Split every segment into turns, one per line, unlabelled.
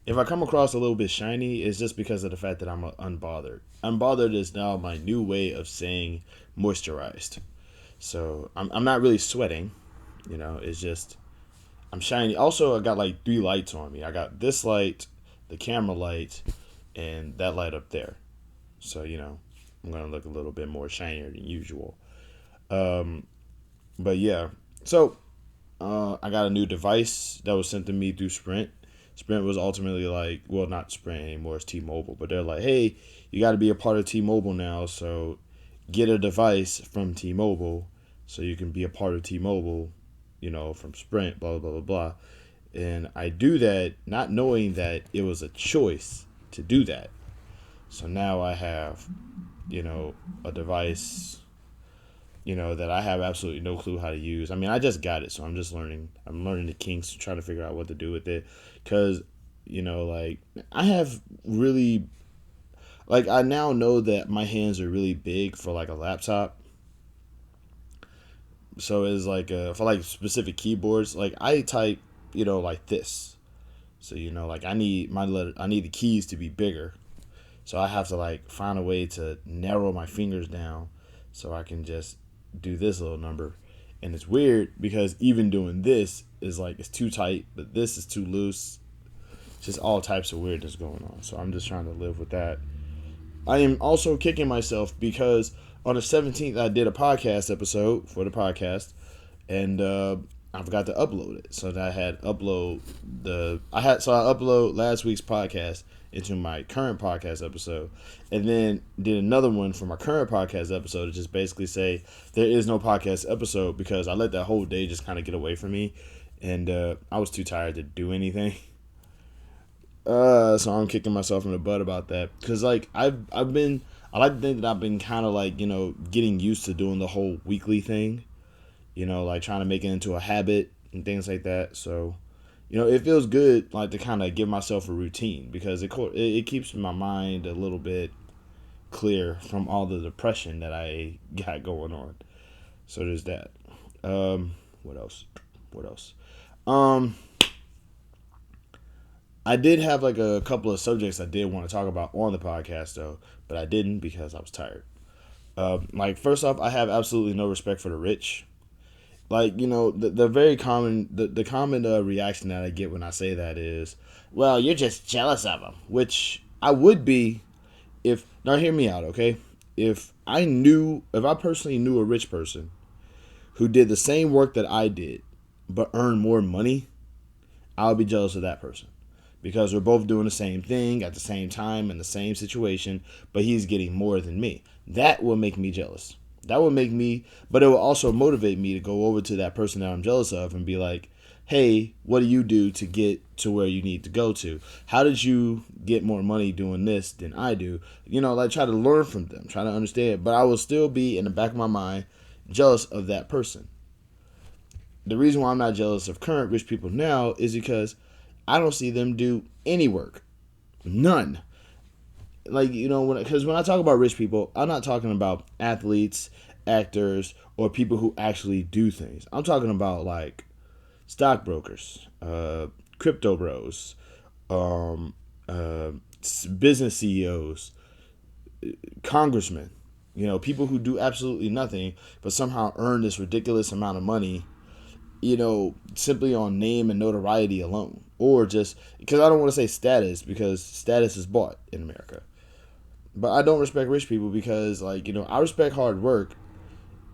if I come across a little bit shiny, it's just because of the fact that I'm unbothered. Unbothered is now my new way of saying moisturized. So I'm not really sweating, it's just I'm shiny. Also, I got like three lights on me. I got this light, the camera light, and that light up there. So, I'm going to look a little bit more shinier than usual. Um, but yeah. So, I got a new device that was sent to me through Sprint. Sprint was ultimately like, well, not Sprint anymore, it's T-Mobile, but they're like, hey, you got to be a part of T-Mobile now, so get a device from T-Mobile so you can be a part of T-Mobile, from Sprint, blah, blah, blah, blah. And I do that not knowing that it was a choice to do that. So now I have, a device, that I have absolutely no clue how to use. I mean, I just got it, so I'm just learning. I'm learning the kinks, trying to figure out what to do with it. Because, like, I have really, like, I now know that my hands are really big for, like, a laptop. So it's like, for, like, specific keyboards, like, I type, like this. So, like, I need the keys to be bigger. So I have to like find a way to narrow my fingers down so I can just do this little number. And it's weird because even doing this is like it's too tight, but this is too loose. It's just all types of weirdness going on. So I'm just trying to live with that. I am also kicking myself because on the 17th I did a podcast episode for the podcast, and I forgot to upload it. So that I upload last week's podcast into my current podcast episode, and then did another one for my current podcast episode to just basically say there is no podcast episode because I let that whole day just kind of get away from me, and I was too tired to do anything. So I'm kicking myself in the butt about that because like I've been I like to think that I've been kind of like getting used to doing the whole weekly thing, like trying to make it into a habit and things like that. So, it feels good, like to kind of give myself a routine because it keeps my mind a little bit clear from all the depression that I got going on. So there's that. What else? What else? Um, I did have like a couple of subjects I did want to talk about on the podcast though, but I didn't because I was tired. Like first off, I have absolutely no respect for the rich. Like the very common the common reaction that I get when I say that is, well, you're just jealous of them, which I would be if now hear me out, okay? If I personally knew a rich person who did the same work that I did but earned more money, I would be jealous of that person because we're both doing the same thing at the same time in the same situation, but he's getting more than me. That will make me jealous. That would make me, but it will also motivate me to go over to that person that I'm jealous of and be like, hey, what do you do to get to where you need to go to? How did you get more money doing this than I do? Like try to learn from them, try to understand. But I will still be in the back of my mind jealous of that person. The reason why I'm not jealous of current rich people now is because I don't see them do any work. None. Like because when I talk about rich people, I'm not talking about athletes, actors, or people who actually do things. I'm talking about like stockbrokers, crypto bros, um, uh, business CEOs, congressmen. People who do absolutely nothing but somehow earn this ridiculous amount of money. Simply on name and notoriety alone, or just because I don't want to say status because status is bought in America. But I don't respect rich people because, like, I respect hard work,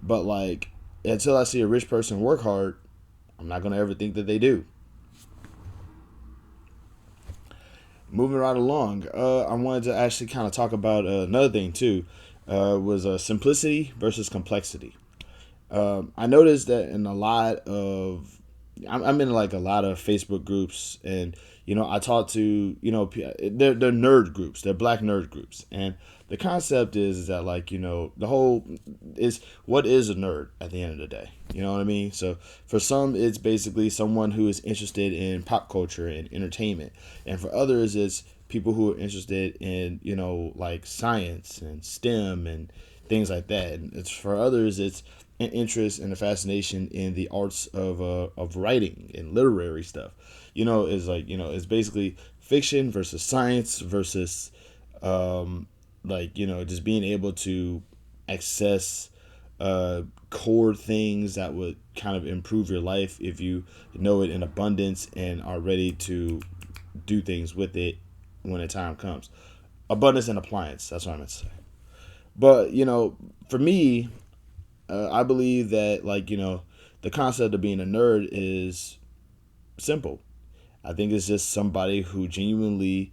but, like, until I see a rich person work hard, I'm not going to ever think that they do. Moving right along, I wanted to actually kind of talk about another thing, too, was simplicity versus complexity. I noticed that in a lot of I'm in like a lot of Facebook groups, and I talk to they're nerd groups, they're black nerd groups, and the concept is that like the whole is what is a nerd at the end of the day. You know what I mean? So for some, it's basically someone who is interested in pop culture and entertainment, and for others, it's people who are interested in like science and STEM and things like that. And it's for others, it's an interest and a fascination in the arts of writing and literary stuff. Is like it's basically fiction versus science versus just being able to access core things that would kind of improve your life if you know it in abundance and are ready to do things with it when the time comes. Abundance and appliance. That's what I meant to say. But for me, I believe that the concept of being a nerd is simple. I think it's just somebody who genuinely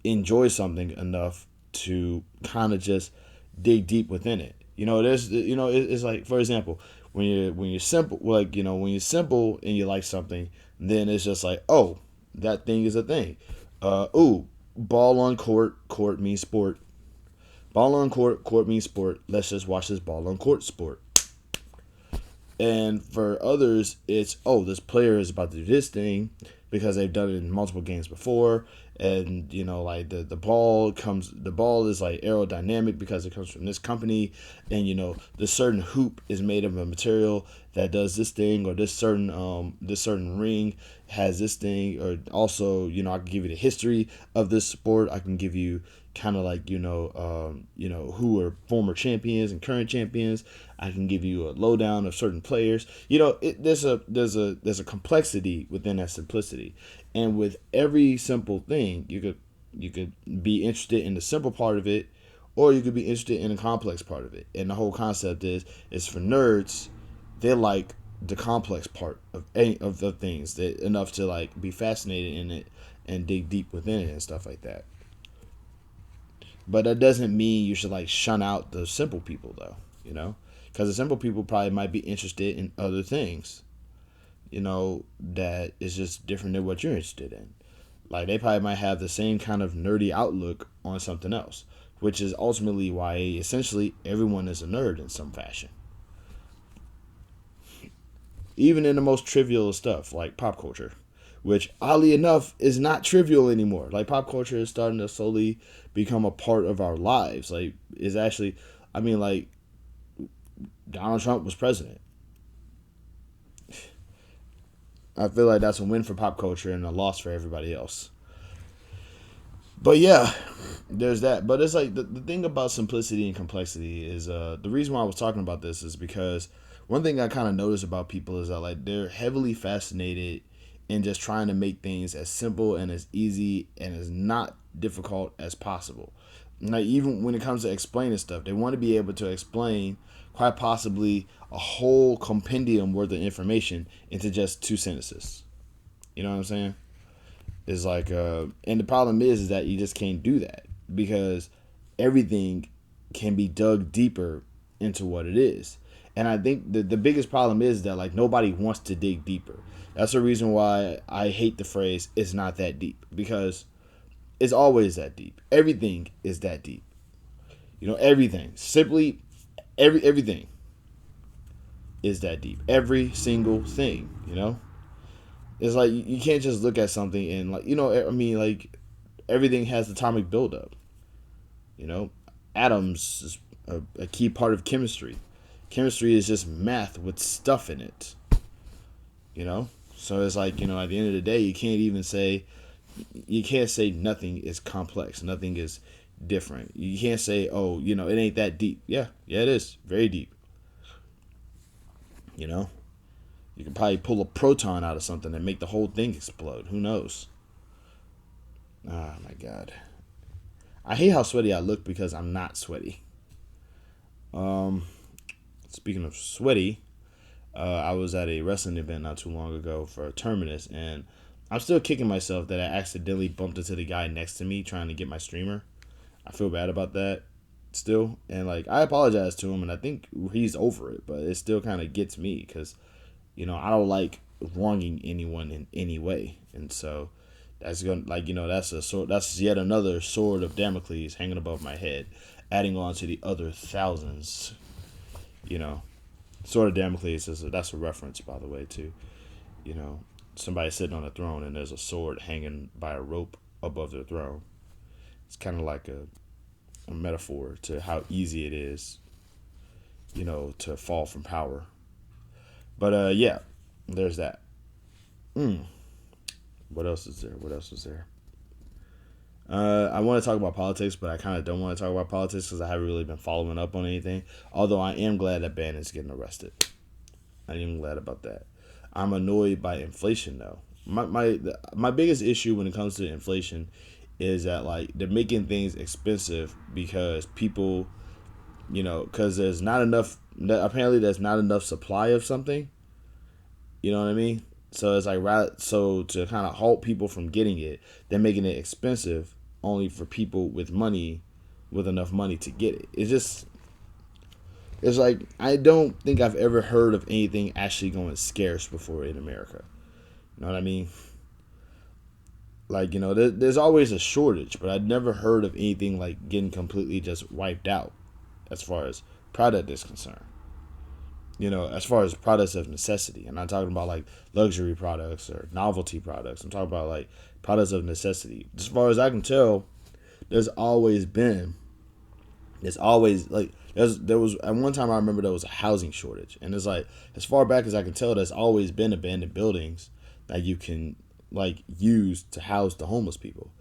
enjoys something enough to kind of just dig deep within it. It's like, for example, when you're simple, when you're simple and you like something, then it's just like, oh, that thing is a thing. Ooh, ball on court, court means sport. Ball on court, court means sport. Let's just watch this ball on court sport. And for others, it's, oh, this player is about to do this thing because they've done it in multiple games before. And like the ball is like aerodynamic because it comes from this company, and this certain hoop is made of a material that does this thing, or this certain ring has this thing. Or also, I can give you the history of this sport. I can give you kind of like who are former champions and current champions. I can give you a lowdown of certain players. There's a complexity within that simplicity, and with every simple thing, you could be interested in the simple part of it, or you could be interested in the complex part of it. And the whole concept is for nerds, they like the complex part of any of the things that enough to like be fascinated in it and dig deep within it and stuff like that. But that doesn't mean you should like shun out the simple people though, because the simple people probably might be interested in other things, that is just different than what you're interested in. Like they probably might have the same kind of nerdy outlook on something else, which is ultimately why essentially everyone is a nerd in some fashion. Even in the most trivial stuff like pop culture, which oddly enough is not trivial anymore. Like pop culture is starting to slowly become a part of our lives. Like is actually, I mean, like Donald Trump was president. I feel like that's a win for pop culture and a loss for everybody else. But yeah, there's that. But it's like the thing about simplicity and complexity is the reason why I was talking about this is because one thing I kind of notice about people is that like they're heavily fascinated in just trying to make things as simple and as easy and as not difficult as possible. Like even when it comes to explaining stuff, they want to be able to explain quite possibly a whole compendium worth of information into just two sentences. You know what I'm saying? It's like, and the problem is that you just can't do that because everything can be dug deeper into what it is. And I think the biggest problem is that like nobody wants to dig deeper. That's the reason why I hate the phrase "it's not that deep" because it's always that deep. Everything is that deep. Everything. Simply everything is that deep. Every single thing. It's like you can't just look at something and like I mean like everything has atomic buildup. You know, atoms is a key part of chemistry. Chemistry is just math with stuff in it. You know, so it's like at the end of the day, you can't say nothing is complex, nothing is different. You can't say it ain't that deep. Yeah, it is very deep. You know, you can probably pull a proton out of something and make the whole thing explode. Who knows? Oh my god. I hate how sweaty I look because I'm not sweaty. Um, Speaking of sweaty, I was at a wrestling event not too long ago for Terminus, and I'm still kicking myself that I accidentally bumped into the guy next to me trying to get my streamer. I feel bad about that still, and like I apologize to him, and I think he's over it, but it still kind of gets me because I don't like wronging anyone in any way, and so that's gonna that's yet another sword of Damocles hanging above my head, adding on to the other thousands. You know, sword of Damocles that's a reference, by the way, to you know somebody sitting on a throne and there's a sword hanging by a rope above their throne. It's kind of like a metaphor to how easy it is to fall from power. But yeah, there's that. Mm. What else is there? What else is there? I want to talk about politics, but I kind of don't want to talk about politics because I haven't really been following up on anything. Although I am glad that Bannon is getting arrested. I am glad about that. I'm annoyed by inflation though. My biggest issue when it comes to inflation is that like they're making things expensive because people, because there's not enough. Apparently, there's not enough supply of something. You know what I mean? So it's like so to kind of halt people from getting it, they're making it expensive only for people with money, with enough money to get it. It's like I don't think I've ever heard of anything actually going scarce before in America. You know what I mean? Like there's always a shortage, but I've never heard of anything like getting completely just wiped out as far as product is concerned. As far as products of necessity. I'm not talking about like luxury products or novelty products. I'm talking about like products of necessity. As far as I can tell, there's always been, there's always like, there was at one time I remember there was a housing shortage. And it's like, as far back as I can tell, there's always been abandoned buildings that you can like use to house the homeless people.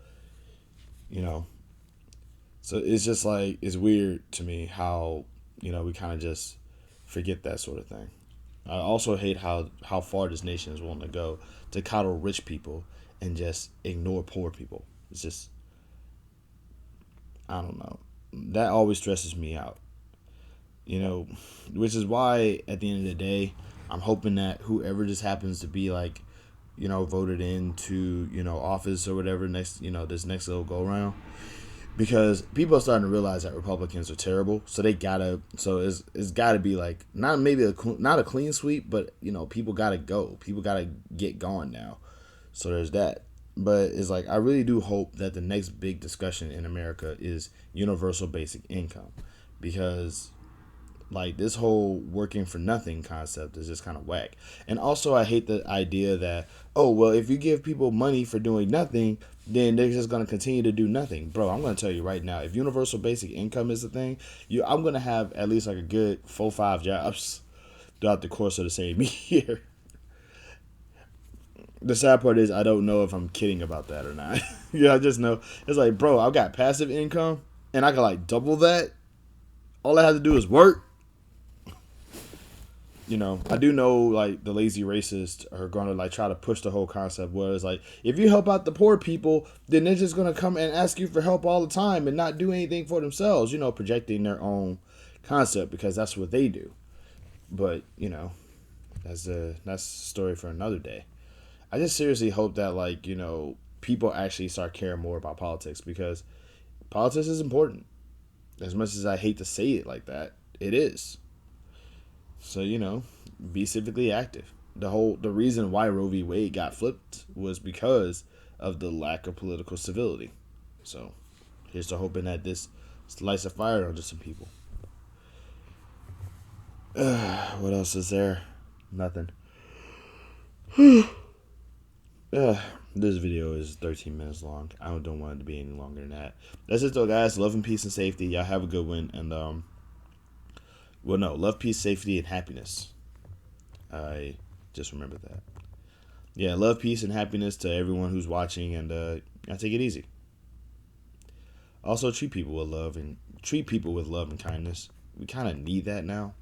You know? So it's just like, it's weird to me how, we kind of just forget that sort of thing. I also hate how far this nation is willing to go to coddle rich people and just ignore poor people. It's just, I don't know. That always stresses me out. Which is why at the end of the day, I'm hoping that whoever just happens to be like, voted into, office or whatever next, this next little go round, because people are starting to realize that Republicans are terrible. So it's gotta be like not a clean sweep, but people gotta go. People gotta get gone now. So there's that. But it's like I really do hope that the next big discussion in America is universal basic income, because like this whole working for nothing concept is just kind of whack. And also I hate the idea that, oh well, if you give people money for doing nothing, then they're just going to continue to do nothing. Bro, I'm going to tell you right now, if universal basic income is the thing, I'm going to have at least like a good 4-5 jobs throughout the course of the same year. The sad part is I don't know if I'm kidding about that or not. I just know it's like, bro, I've got passive income and I can like double that. All I have to do is work. I do know like the lazy racists are going to like try to push the whole concept where it's like, if you help out the poor people, then they're just going to come and ask you for help all the time and not do anything for themselves, projecting their own concept because that's what they do. But, that's a story for another day. I just seriously hope that like, people actually start caring more about politics, because politics is important. As much as I hate to say it like that, it is. So, be civically active. The reason why Roe v. Wade got flipped was because of the lack of political civility. So, here's to hoping that this lights a fire under some people. What else is there? Nothing. This video is 13 minutes long. I don't want it to be any longer than that. That's it though, guys. Love and peace and safety. Y'all have a good one. And love, peace, safety, and happiness. I just remembered that. Yeah, love, peace, and happiness to everyone who's watching, and I take it easy. Also, treat people with love and kindness. We kind of need that now.